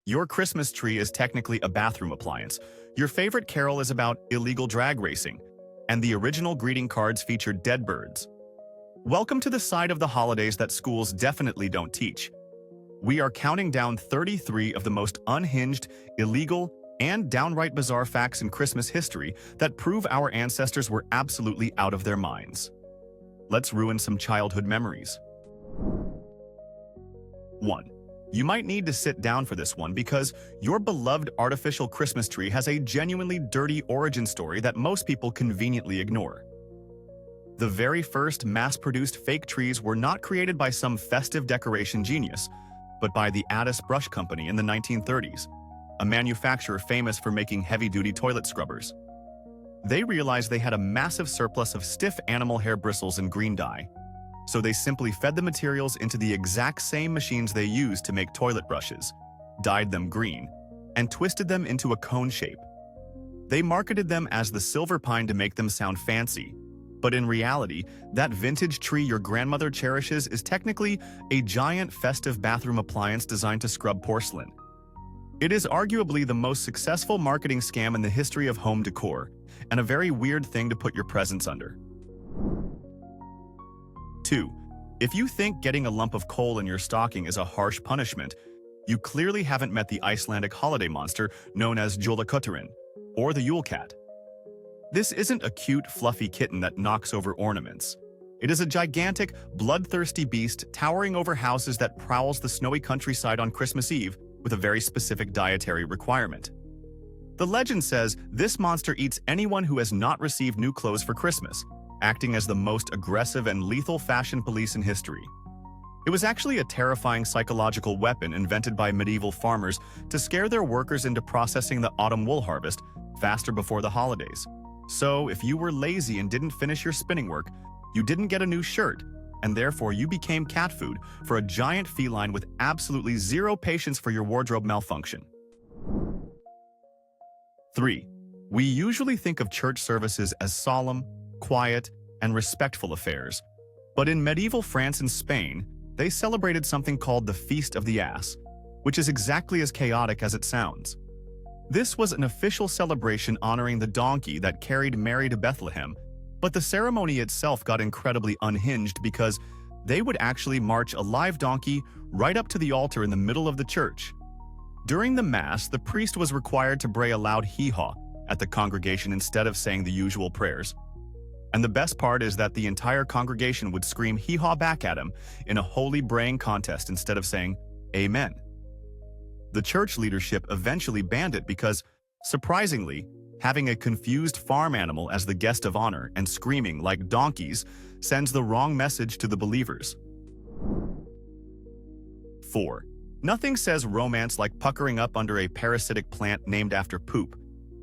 Your Christmas tree is technically a bathroom appliance. Your favorite carol is about illegal drag racing, and the original greeting cards feature dead birds. Welcome to the side of the holidays that schools definitely don't teach. We are counting down 33 of the most unhinged, illegal, and downright bizarre facts in Christmas history that prove our ancestors were absolutely out of their minds. Let's ruin some childhood memories. 1. You might need to sit down for this one because your beloved artificial Christmas tree has a genuinely dirty origin story that most people conveniently ignore. The very first mass-produced fake trees were not created by some festive decoration genius, but by the Addis Brush Company in the 1930s, a manufacturer famous for making heavy-duty toilet scrubbers. They realized they had a massive surplus of stiff animal hair bristles and green dye, so they simply fed the materials into the exact same machines they used to make toilet brushes, dyed them green, and twisted them into a cone shape. They marketed them as the silver pine to make them sound fancy, but in reality, that vintage tree your grandmother cherishes is technically a giant festive bathroom appliance designed to scrub porcelain. It is arguably the most successful marketing scam in the history of home decor, and a very weird thing to put your presents under. 2. If you think getting a lump of coal in your stocking is a harsh punishment, you clearly haven't met the Icelandic holiday monster known as Jólakötturinn, or the Yule Cat. This isn't a cute, fluffy kitten that knocks over ornaments. It is a gigantic, bloodthirsty beast towering over houses that prowls the snowy countryside on Christmas Eve with a very specific dietary requirement. The legend says this monster eats anyone who has not received new clothes for Christmas, acting as the most aggressive and lethal fashion police in history. It was actually a terrifying psychological weapon invented by medieval farmers to scare their workers into processing the autumn wool harvest faster before the holidays. So, if you were lazy and didn't finish your spinning work, you didn't get a new shirt, and therefore you became cat food for a giant feline with absolutely zero patience for your wardrobe malfunction. 3. We usually think of church services as solemn, quiet, and respectful affairs, but in medieval France and Spain, they celebrated something called the Feast of the Ass, which is exactly as chaotic as it sounds. This was an official celebration honoring the donkey that carried Mary to Bethlehem, but the ceremony itself got incredibly unhinged because they would actually march a live donkey right up to the altar in the middle of the church. During the Mass, the priest was required to bray a loud hee-haw at the congregation instead of saying the usual prayers. And the best part is that the entire congregation would scream hee-haw back at him in a holy braying contest instead of saying, Amen. The church leadership eventually banned it because, surprisingly, having a confused farm animal as the guest of honor and screaming like donkeys sends the wrong message to the believers. 4. Nothing says romance like puckering up under a parasitic plant named after poop,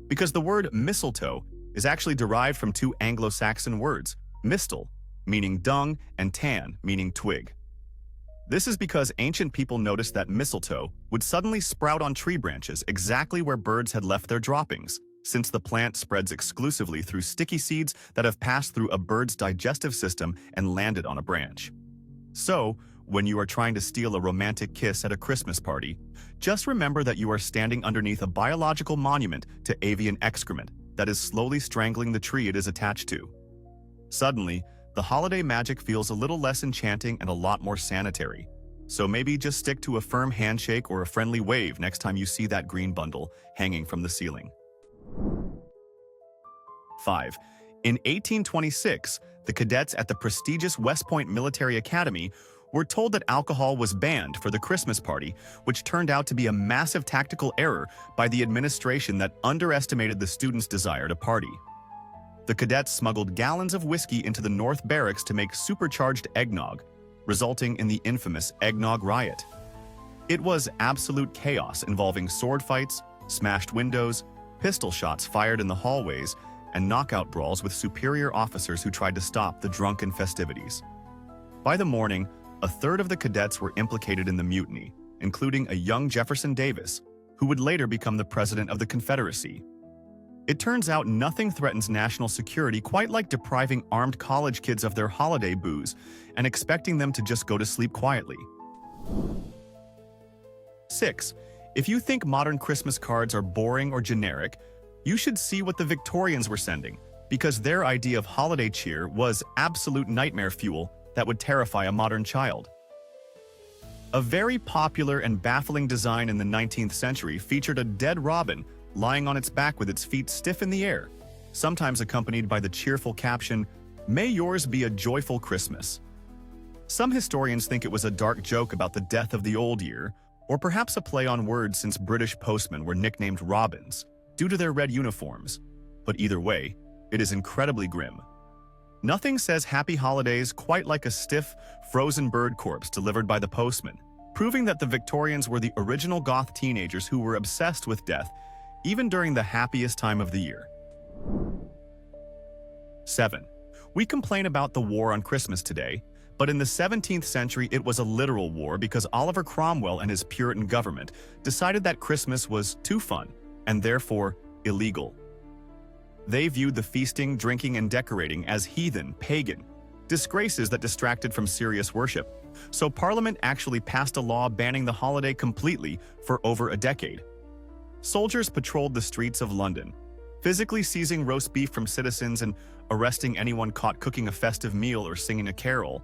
because the word mistletoe is actually derived from two Anglo-Saxon words, mistle, meaning dung, and tan, meaning twig. This is because ancient people noticed that mistletoe would suddenly sprout on tree branches exactly where birds had left their droppings, since the plant spreads exclusively through sticky seeds that have passed through a bird's digestive system and landed on a branch. So, when you are trying to steal a romantic kiss at a Christmas party, just remember that you are standing underneath a biological monument to avian excrement that is slowly strangling the tree it is attached to. Suddenly, the holiday magic feels a little less enchanting and a lot more sanitary. So maybe just stick to a firm handshake or a friendly wave next time you see that green bundle hanging from the ceiling. 5. In 1826, the cadets at the prestigious West Point Military Academy were told that alcohol was banned for the Christmas party, which turned out to be a massive tactical error by the administration that underestimated the students' desire to party. The cadets smuggled gallons of whiskey into the North Barracks to make supercharged eggnog, resulting in the infamous Eggnog Riot. It was absolute chaos involving sword fights, smashed windows, pistol shots fired in the hallways, and knockout brawls with superior officers who tried to stop the drunken festivities. By the morning, a third of the cadets were implicated in the mutiny, including a young Jefferson Davis, who would later become the president of the Confederacy. It turns out nothing threatens national security quite like depriving armed college kids of their holiday booze and expecting them to just go to sleep quietly. 6. If you think modern Christmas cards are boring or generic, you should see what the Victorians were sending, because their idea of holiday cheer was absolute nightmare fuel that would terrify a modern child. A very popular and baffling design in the 19th century featured a dead robin lying on its back with its feet stiff in the air, sometimes accompanied by the cheerful caption, "May yours be a joyful Christmas." Some historians think it was a dark joke about the death of the old year, or perhaps a play on words since British postmen were nicknamed robins due to their red uniforms. But either way, it is incredibly grim. Nothing says happy holidays quite like a stiff, frozen bird corpse delivered by the postman, proving that the Victorians were the original goth teenagers who were obsessed with death, even during the happiest time of the year. 7. We complain about the war on Christmas today, but in the 17th century it was a literal war because Oliver Cromwell and his Puritan government decided that Christmas was too fun, and therefore illegal. They viewed the feasting, drinking, and decorating as heathen, pagan, disgraces that distracted from serious worship, so Parliament actually passed a law banning the holiday completely for over a decade. Soldiers patrolled the streets of London, physically seizing roast beef from citizens and arresting anyone caught cooking a festive meal or singing a carol.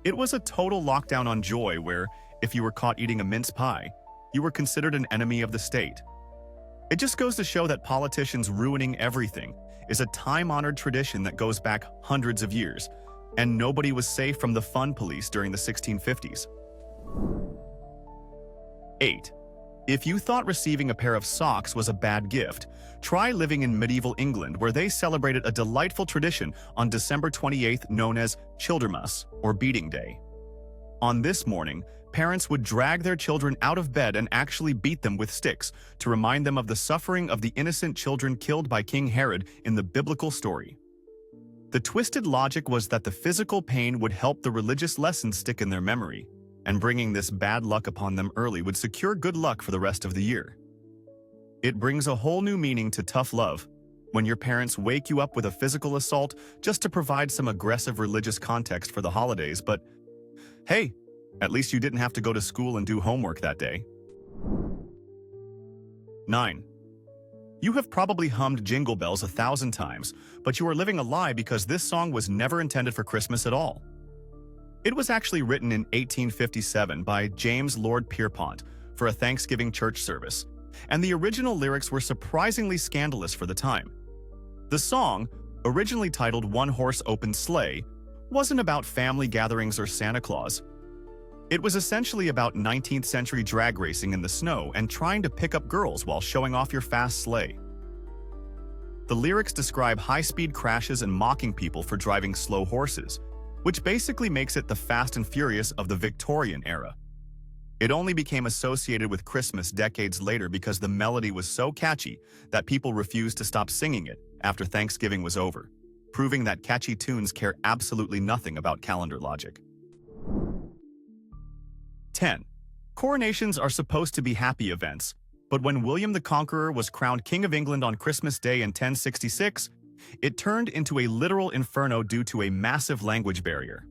It was a total lockdown on joy where, if you were caught eating a mince pie, you were considered an enemy of the state. It just goes to show that politicians ruining everything is a time-honored tradition that goes back hundreds of years, and nobody was safe from the fun police during the 1650s. 8. If you thought receiving a pair of socks was a bad gift, try living in medieval England where they celebrated a delightful tradition on December 28th known as Childermas, or Beating Day. On this morning, parents would drag their children out of bed and actually beat them with sticks to remind them of the suffering of the innocent children killed by King Herod in the biblical story. The twisted logic was that the physical pain would help the religious lessons stick in their memory, and bringing this bad luck upon them early would secure good luck for the rest of the year. It brings a whole new meaning to tough love when your parents wake you up with a physical assault just to provide some aggressive religious context for the holidays, but hey, at least you didn't have to go to school and do homework that day. 9. You have probably hummed Jingle Bells 1,000 times, but you are living a lie because this song was never intended for Christmas at all. It was actually written in 1857 by James Lord Pierpont for a Thanksgiving church service, and the original lyrics were surprisingly scandalous for the time. The song, originally titled One Horse Open Sleigh, wasn't about family gatherings or Santa Claus. It was essentially about 19th century drag racing in the snow and trying to pick up girls while showing off your fast sleigh. The lyrics describe high-speed crashes and mocking people for driving slow horses, which basically makes it the Fast and Furious of the Victorian era. It only became associated with Christmas decades later because the melody was so catchy that people refused to stop singing it after Thanksgiving was over, proving that catchy tunes care absolutely nothing about calendar logic. 10. Coronations are supposed to be happy events, but when William the Conqueror was crowned King of England on Christmas Day in 1066, it turned into a literal inferno due to a massive language barrier.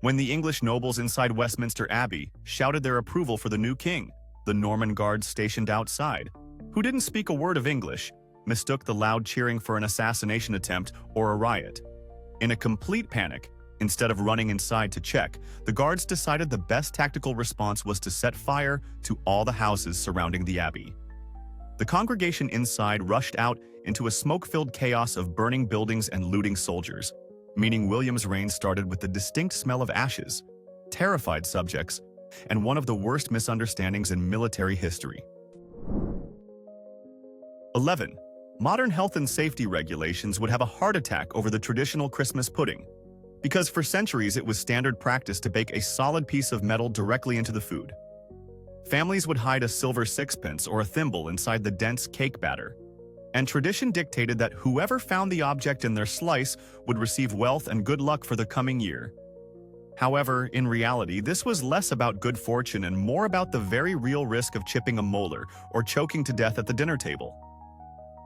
When the English nobles inside Westminster Abbey shouted their approval for the new king, the Norman guards stationed outside, who didn't speak a word of English, mistook the loud cheering for an assassination attempt or a riot. In a complete panic, instead of running inside to check, the guards decided the best tactical response was to set fire to all the houses surrounding the abbey. The congregation inside rushed out into a smoke-filled chaos of burning buildings and looting soldiers, meaning William's reign started with the distinct smell of ashes, terrified subjects, and one of the worst misunderstandings in military history. 11. Modern health and safety regulations would have a heart attack over the traditional Christmas pudding, because for centuries it was standard practice to bake a solid piece of metal directly into the food. Families would hide a silver sixpence or a thimble inside the dense cake batter, and tradition dictated that whoever found the object in their slice would receive wealth and good luck for the coming year. However, in reality, this was less about good fortune and more about the very real risk of chipping a molar or choking to death at the dinner table.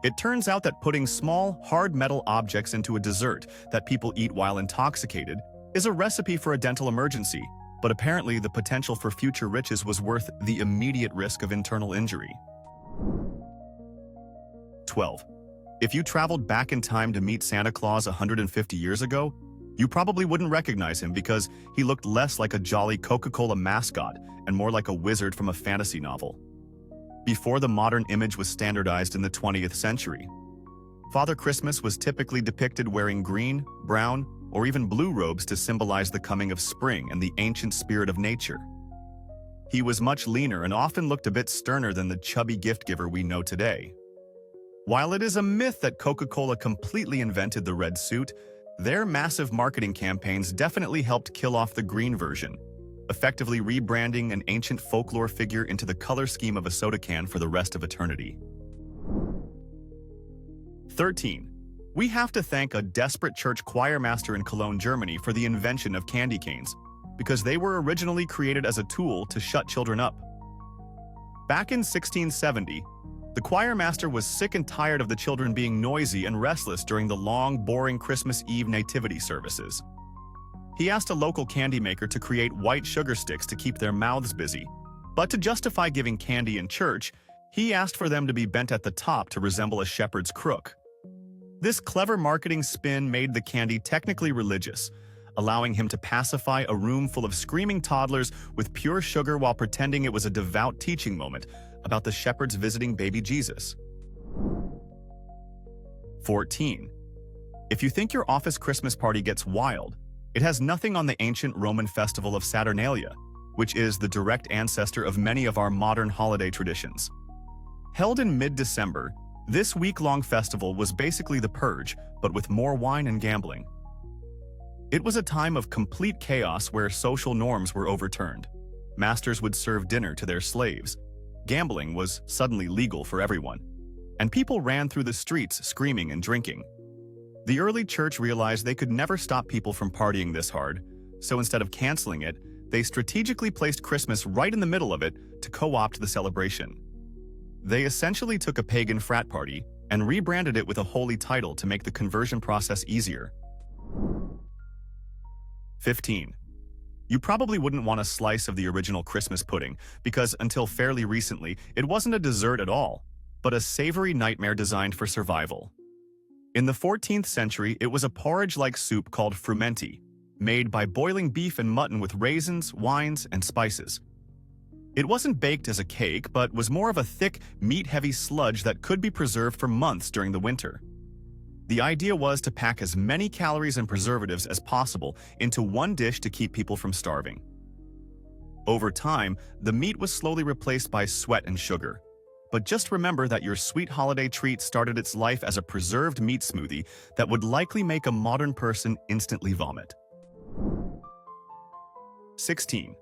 It turns out that putting small, hard metal objects into a dessert that people eat while intoxicated is a recipe for a dental emergency, but apparently the potential for future riches was worth the immediate risk of internal injury. 12. If you traveled back in time to meet Santa Claus 150 years ago, you probably wouldn't recognize him because he looked less like a jolly Coca-Cola mascot and more like a wizard from a fantasy novel. Before the modern image was standardized in the 20th century, Father Christmas was typically depicted wearing green, brown, or even blue robes to symbolize the coming of spring and the ancient spirit of nature. He was much leaner and often looked a bit sterner than the chubby gift-giver we know today. While it is a myth that Coca-Cola completely invented the red suit, their massive marketing campaigns definitely helped kill off the green version, effectively rebranding an ancient folklore figure into the color scheme of a soda can for the rest of eternity. 13. We have to thank a desperate church choir master in Cologne, Germany for the invention of candy canes, because they were originally created as a tool to shut children up. Back in 1670, the choir master was sick and tired of the children being noisy and restless during the long, boring Christmas Eve nativity services. He asked a local candy maker to create white sugar sticks to keep their mouths busy, but to justify giving candy in church, he asked for them to be bent at the top to resemble a shepherd's crook. This clever marketing spin made the candy technically religious, allowing him to pacify a room full of screaming toddlers with pure sugar while pretending it was a devout teaching moment about the shepherds visiting baby Jesus. 14. If you think your office Christmas party gets wild, it has nothing on the ancient Roman festival of Saturnalia, which is the direct ancestor of many of our modern holiday traditions. Held in mid-December, this week-long festival was basically the purge, but with more wine and gambling. It was a time of complete chaos where social norms were overturned. Masters would serve dinner to their slaves. Gambling was suddenly legal for everyone, and people ran through the streets screaming and drinking. The early church realized they could never stop people from partying this hard, so instead of canceling it, they strategically placed Christmas right in the middle of it to co-opt the celebration. They essentially took a pagan frat party and rebranded it with a holy title to make the conversion process easier. 15. You probably wouldn't want a slice of the original Christmas pudding because until fairly recently, it wasn't a dessert at all, but a savory nightmare designed for survival. In the 14th century, it was a porridge-like soup called frumenti, made by boiling beef and mutton with raisins, wines, and spices. It wasn't baked as a cake, but was more of a thick, meat-heavy sludge that could be preserved for months during the winter. The idea was to pack as many calories and preservatives as possible into one dish to keep people from starving. Over time, the meat was slowly replaced by sweat and sugar. But just remember that your sweet holiday treat started its life as a preserved meat smoothie that would likely make a modern person instantly vomit. 16.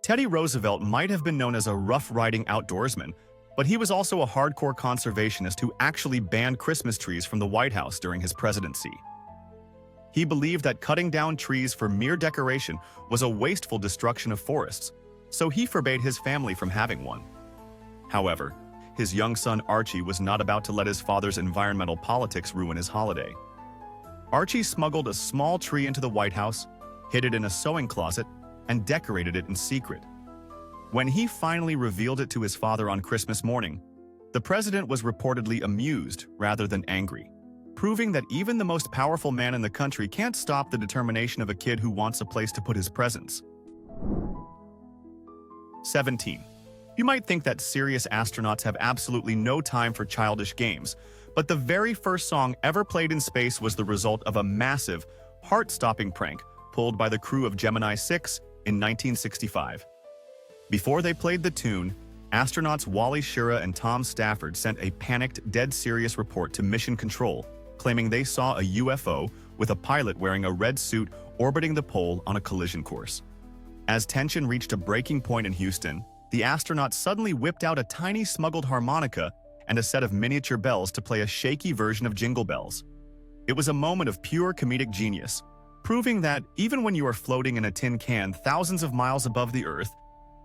Teddy Roosevelt might have been known as a rough-riding outdoorsman, but he was also a hardcore conservationist who actually banned Christmas trees from the White House during his presidency. He believed that cutting down trees for mere decoration was a wasteful destruction of forests, so he forbade his family from having one. However, his young son Archie was not about to let his father's environmental politics ruin his holiday. Archie smuggled a small tree into the White House, hid it in a sewing closet, and decorated it in secret. When he finally revealed it to his father on Christmas morning, the president was reportedly amused rather than angry, proving that even the most powerful man in the country can't stop the determination of a kid who wants a place to put his presents. 17. You might think that serious astronauts have absolutely no time for childish games, but the very first song ever played in space was the result of a massive, heart-stopping prank pulled by the crew of Gemini 6 in 1965. Before they played the tune, astronauts Wally Schirra and Tom Stafford sent a panicked, dead-serious report to Mission Control, claiming they saw a UFO with a pilot wearing a red suit orbiting the pole on a collision course. As tension reached a breaking point in Houston, the astronauts suddenly whipped out a tiny smuggled harmonica and a set of miniature bells to play a shaky version of Jingle Bells. It was a moment of pure comedic genius, proving that even when you are floating in a tin can thousands of miles above the Earth,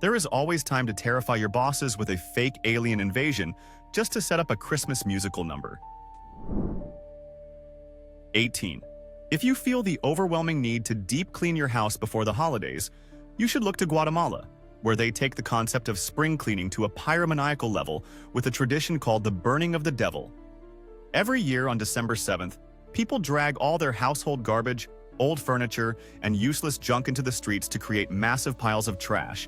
there is always time to terrify your bosses with a fake alien invasion just to set up a Christmas musical number. 18. If you feel the overwhelming need to deep clean your house before the holidays, You should look to Guatemala, where they take the concept of spring cleaning to a pyromaniacal level with a tradition called the Burning of the Devil. Every year on December 7th, people drag all their household garbage, old furniture, and useless junk into the streets to create massive piles of trash,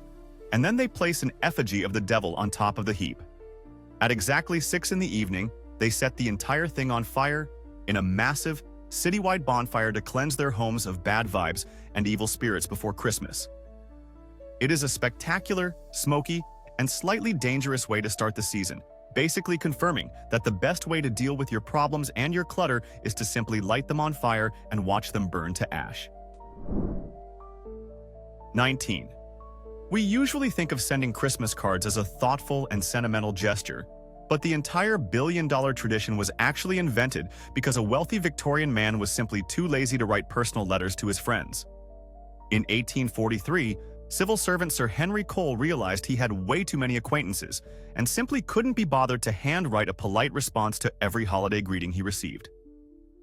and then they place an effigy of the devil on top of the heap. At exactly 6 in the evening, they set the entire thing on fire in a massive, citywide bonfire to cleanse their homes of bad vibes and evil spirits before Christmas. It is a spectacular, smoky, and slightly dangerous way to start the season, basically confirming that the best way to deal with your problems and your clutter is to simply light them on fire and watch them burn to ash. 19. We usually think of sending Christmas cards as a thoughtful and sentimental gesture, but the entire billion-dollar tradition was actually invented because a wealthy Victorian man was simply too lazy to write personal letters to his friends. In 1843, civil servant Sir Henry Cole realized he had way too many acquaintances and simply couldn't be bothered to handwrite a polite response to every holiday greeting he received.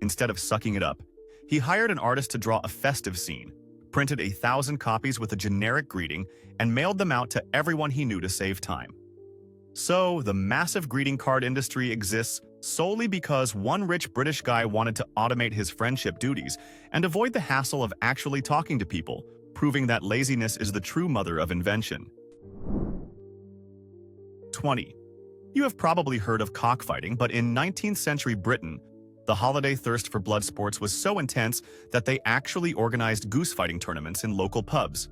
Instead of sucking it up, he hired an artist to draw a festive scene, printed 1,000 copies with a generic greeting, and mailed them out to everyone he knew to save time. So, the massive greeting card industry exists solely because one rich British guy wanted to automate his friendship duties and avoid the hassle of actually talking to people, proving that laziness is the true mother of invention. 20. You have probably heard of cockfighting, but in 19th century Britain, the holiday thirst for blood sports was so intense that they actually organized goose fighting tournaments in local pubs.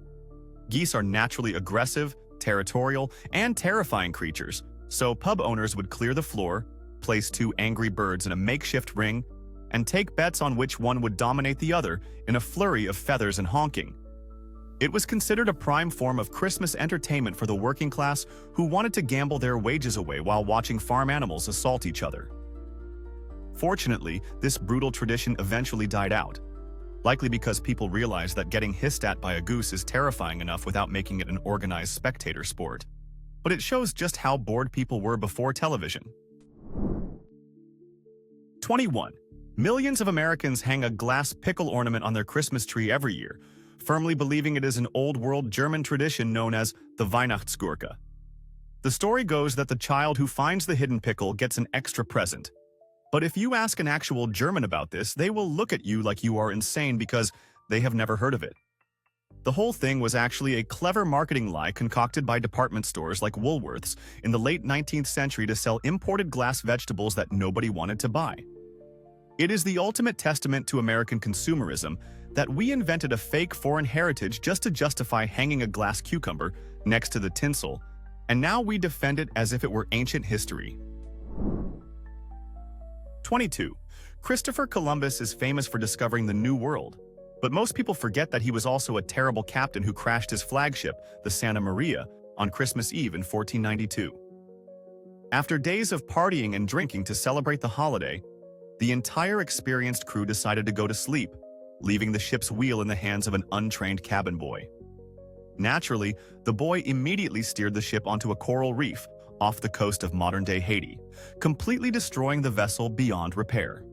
Geese are naturally aggressive, territorial, and terrifying creatures, so pub owners would clear the floor, place 2 angry birds in a makeshift ring, and take bets on which one would dominate the other in a flurry of feathers and honking. It was considered a prime form of Christmas entertainment for the working class who wanted to gamble their wages away while watching farm animals assault each other. Fortunately, this brutal tradition eventually died out, likely because people realized that getting hissed at by a goose is terrifying enough without making it an organized spectator sport. But it shows just how bored people were before television. 21. Millions of Americans hang a glass pickle ornament on their Christmas tree every year, firmly believing it is an old-world German tradition known as the Weihnachtsgurke. The story goes that the child who finds the hidden pickle gets an extra present. But if you ask an actual German about this, they will look at you like you are insane because they have never heard of it. The whole thing was actually a clever marketing lie concocted by department stores like Woolworths in the late 19th century to sell imported glass vegetables that nobody wanted to buy. It is the ultimate testament to American consumerism that we invented a fake foreign heritage just to justify hanging a glass cucumber next to the tinsel, and now we defend it as if it were ancient history. 22. Christopher Columbus is famous for discovering the New World, but most people forget that he was also a terrible captain who crashed his flagship, the Santa Maria, on Christmas Eve in 1492. After days of partying and drinking to celebrate the holiday, the entire experienced crew decided to go to sleep, leaving the ship's wheel in the hands of an untrained cabin boy. Naturally, the boy immediately steered the ship onto a coral reef off the coast of modern-day Haiti, completely destroying the vessel beyond repair.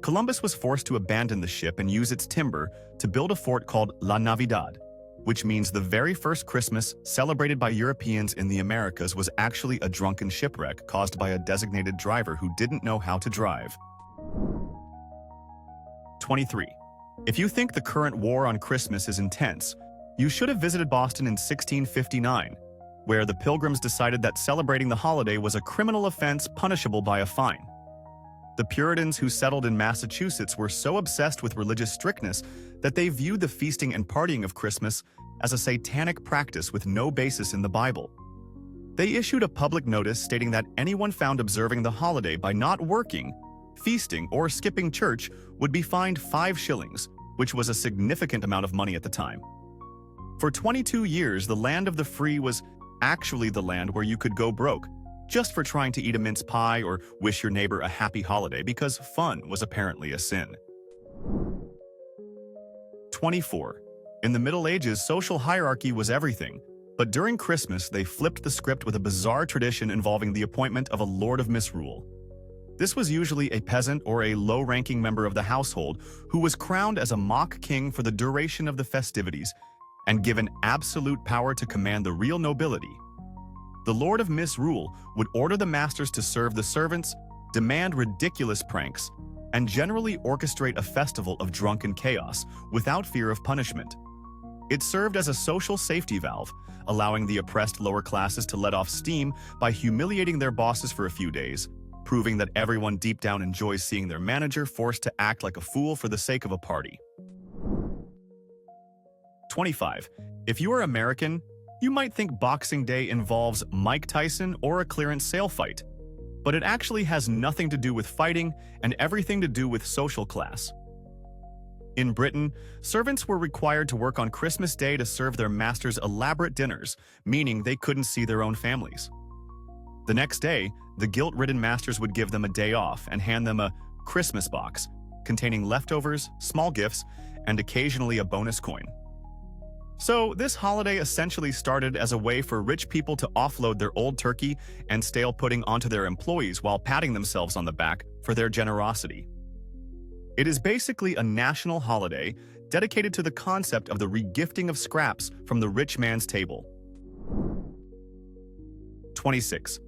Columbus was forced to abandon the ship and use its timber to build a fort called La Navidad, which means the very first Christmas celebrated by Europeans in the Americas was actually a drunken shipwreck caused by a designated driver who didn't know how to drive. 23. If you think the current war on Christmas is intense, you should have visited Boston in 1659, where the Pilgrims decided that celebrating the holiday was a criminal offense punishable by a fine. The Puritans who settled in Massachusetts were so obsessed with religious strictness that they viewed the feasting and partying of Christmas as a satanic practice with no basis in the Bible. They issued a public notice stating that anyone found observing the holiday by not working, feasting, or skipping church would be fined 5 shillings, which was a significant amount of money at the time. For 22 years, the land of the free was actually the land where you could go broke, just for trying to eat a mince pie or wish your neighbor a happy holiday because fun was apparently a sin. 24. In the Middle Ages, social hierarchy was everything, but during Christmas they flipped the script with a bizarre tradition involving the appointment of a Lord of Misrule. This was usually a peasant or a low-ranking member of the household who was crowned as a mock king for the duration of the festivities, and given absolute power to command the real nobility. The Lord of Misrule would order the masters to serve the servants, demand ridiculous pranks, and generally orchestrate a festival of drunken chaos without fear of punishment. It served as a social safety valve, allowing the oppressed lower classes to let off steam by humiliating their bosses for a few days, proving that everyone deep down enjoys seeing their manager forced to act like a fool for the sake of a party. 25. If you are American, you might think Boxing Day involves Mike Tyson or a clearance sale fight, but it actually has nothing to do with fighting and everything to do with social class. In Britain, servants were required to work on Christmas Day to serve their masters elaborate dinners, meaning they couldn't see their own families. The next day, the guilt-ridden masters would give them a day off and hand them a Christmas box containing leftovers, small gifts, and occasionally a bonus coin. So, this holiday essentially started as a way for rich people to offload their old turkey and stale pudding onto their employees while patting themselves on the back for their generosity. It is basically a national holiday dedicated to the concept of the regifting of scraps from the rich man's table. 26.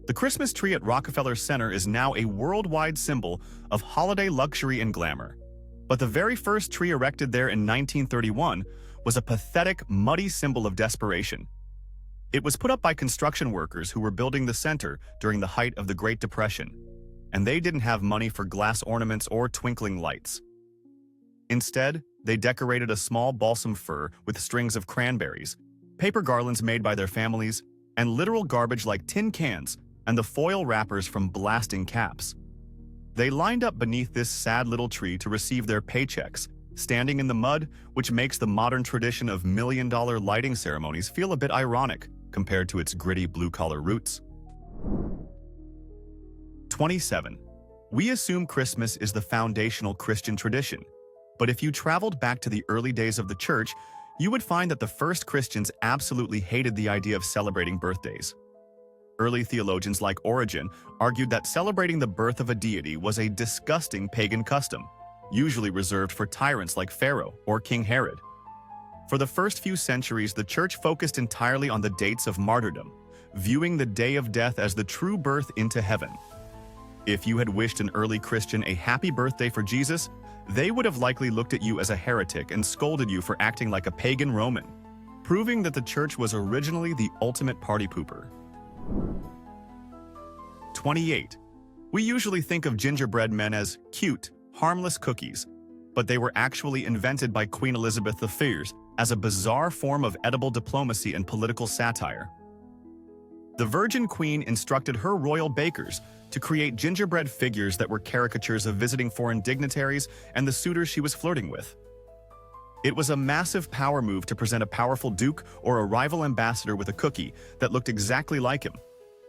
The Christmas tree at Rockefeller Center is now a worldwide symbol of holiday luxury and glamour. But the very first tree erected there in 1931 was a pathetic, muddy symbol of desperation. It was put up by construction workers who were building the center during the height of the Great Depression, and they didn't have money for glass ornaments or twinkling lights. Instead, they decorated a small balsam fir with strings of cranberries, paper garlands made by their families, and literal garbage like tin cans and the foil wrappers from blasting caps. They lined up beneath this sad little tree to receive their paychecks, standing in the mud, which makes the modern tradition of million-dollar lighting ceremonies feel a bit ironic compared to its gritty blue-collar roots. 27. We assume Christmas is the foundational Christian tradition, but if you traveled back to the early days of the church, you would find that the first Christians absolutely hated the idea of celebrating birthdays. Early theologians like Origen argued that celebrating the birth of a deity was a disgusting pagan custom, usually reserved for tyrants like Pharaoh or King Herod. For the first few centuries, the church focused entirely on the dates of martyrdom, viewing the day of death as the true birth into heaven. If you had wished an early Christian a happy birthday for Jesus, they would have likely looked at you as a heretic and scolded you for acting like a pagan Roman, proving that the church was originally the ultimate party pooper. 28. We usually think of gingerbread men as cute, harmless cookies, but they were actually invented by Queen Elizabeth I as a bizarre form of edible diplomacy and political satire. The Virgin Queen instructed her royal bakers to create gingerbread figures that were caricatures of visiting foreign dignitaries and the suitors she was flirting with. It was a massive power move to present a powerful duke or a rival ambassador with a cookie that looked exactly like him,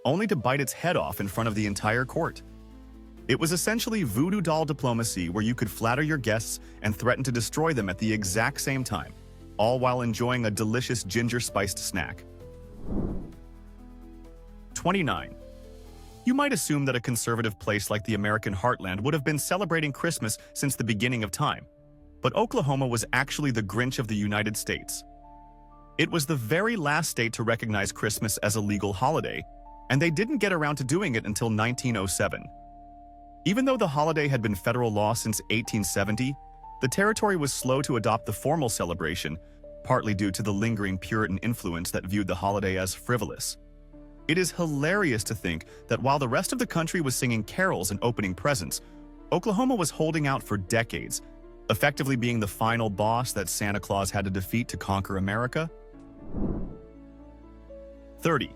only to bite its head off in front of the entire court. It was essentially voodoo doll diplomacy where you could flatter your guests and threaten to destroy them at the exact same time, all while enjoying a delicious ginger-spiced snack. 29. You might assume that a conservative place like the American heartland would have been celebrating Christmas since the beginning of time, but Oklahoma was actually the Grinch of the United States. It was the very last state to recognize Christmas as a legal holiday, and they didn't get around to doing it until 1907. Even though the holiday had been federal law since 1870, the territory was slow to adopt the formal celebration, partly due to the lingering Puritan influence that viewed the holiday as frivolous. It is hilarious to think that while the rest of the country was singing carols and opening presents, Oklahoma was holding out for decades, effectively being the final boss that Santa Claus had to defeat to conquer America. 30.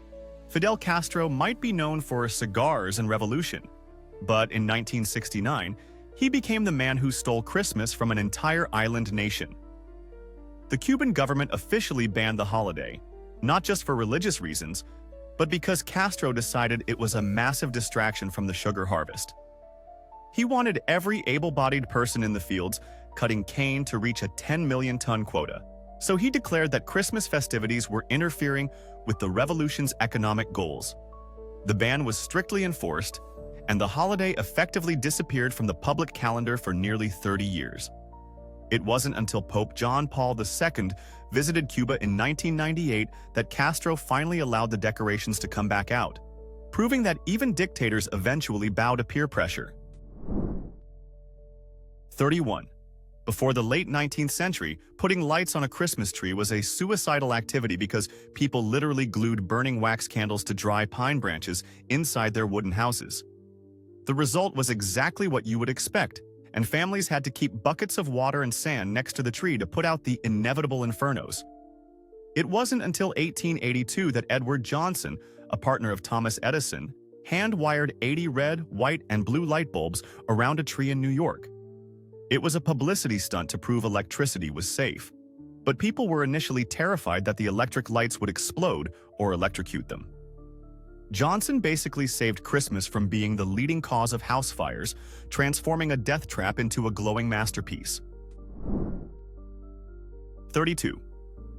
Fidel Castro might be known for cigars and revolution, but in 1969, he became the man who stole Christmas from an entire island nation. The Cuban government officially banned the holiday, not just for religious reasons, but because Castro decided it was a massive distraction from the sugar harvest. He wanted every able-bodied person in the fields cutting cane to reach a 10 million ton quota, so he declared that Christmas festivities were interfering with the revolution's economic goals. The ban was strictly enforced, and the holiday effectively disappeared from the public calendar for nearly 30 years. It wasn't until Pope John Paul II visited Cuba in 1998 that Castro finally allowed the decorations to come back out, proving that even dictators eventually bow to peer pressure. 31. Before the late 19th century, putting lights on a Christmas tree was a suicidal activity because people literally glued burning wax candles to dry pine branches inside their wooden houses. The result was exactly what you would expect, and families had to keep buckets of water and sand next to the tree to put out the inevitable infernos. It wasn't until 1882 that Edward Johnson, a partner of Thomas Edison, hand-wired 80 red, white, and blue light bulbs around a tree in New York. It was a publicity stunt to prove electricity was safe, but people were initially terrified that the electric lights would explode or electrocute them. Johnson basically saved Christmas from being the leading cause of house fires, transforming a death trap into a glowing masterpiece. 32.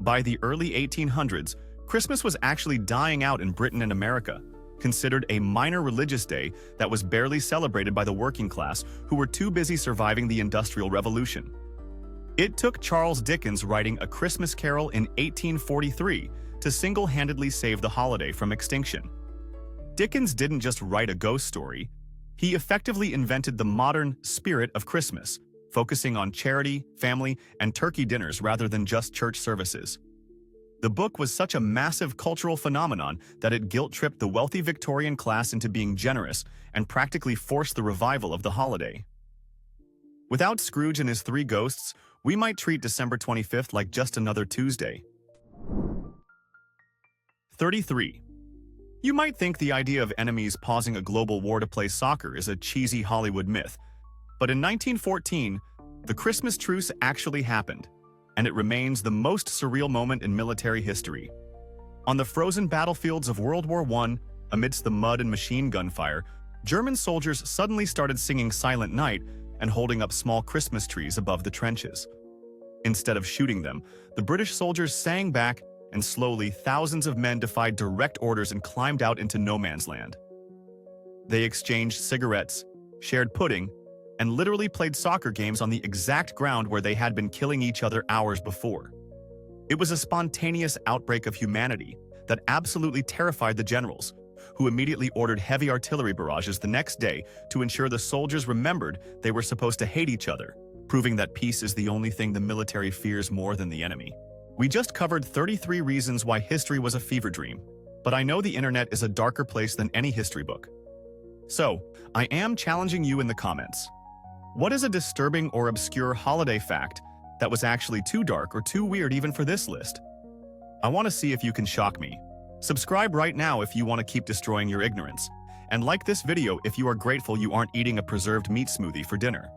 By the early 1800s, Christmas was actually dying out in Britain and America, considered a minor religious day that was barely celebrated by the working class who were too busy surviving the Industrial Revolution. It took Charles Dickens writing A Christmas Carol in 1843 to single-handedly save the holiday from extinction. Dickens didn't just write a ghost story, he effectively invented the modern spirit of Christmas, focusing on charity, family, and turkey dinners rather than just church services. The book was such a massive cultural phenomenon that it guilt-tripped the wealthy Victorian class into being generous and practically forced the revival of the holiday. Without Scrooge and his three ghosts, we might treat December 25th like just another Tuesday. 33. You might think the idea of enemies pausing a global war to play soccer is a cheesy Hollywood myth, but in 1914, the Christmas truce actually happened, and it remains the most surreal moment in military history. On the frozen battlefields of World War I, amidst the mud and machine gun fire, German soldiers suddenly started singing Silent Night and holding up small Christmas trees above the trenches. Instead of shooting them, the British soldiers sang back, and slowly thousands of men defied direct orders and climbed out into no man's land. They exchanged cigarettes, shared pudding, and literally played soccer games on the exact ground where they had been killing each other hours before. It was a spontaneous outbreak of humanity that absolutely terrified the generals, who immediately ordered heavy artillery barrages the next day to ensure the soldiers remembered they were supposed to hate each other, proving that peace is the only thing the military fears more than the enemy. We just covered 33 reasons why history was a fever dream, but I know the internet is a darker place than any history book. So, I am challenging you in the comments. What is a disturbing or obscure holiday fact that was actually too dark or too weird even for this list? I want to see if you can shock me. Subscribe right now if you want to keep destroying your ignorance, and like this video if you are grateful you aren't eating a preserved meat smoothie for dinner.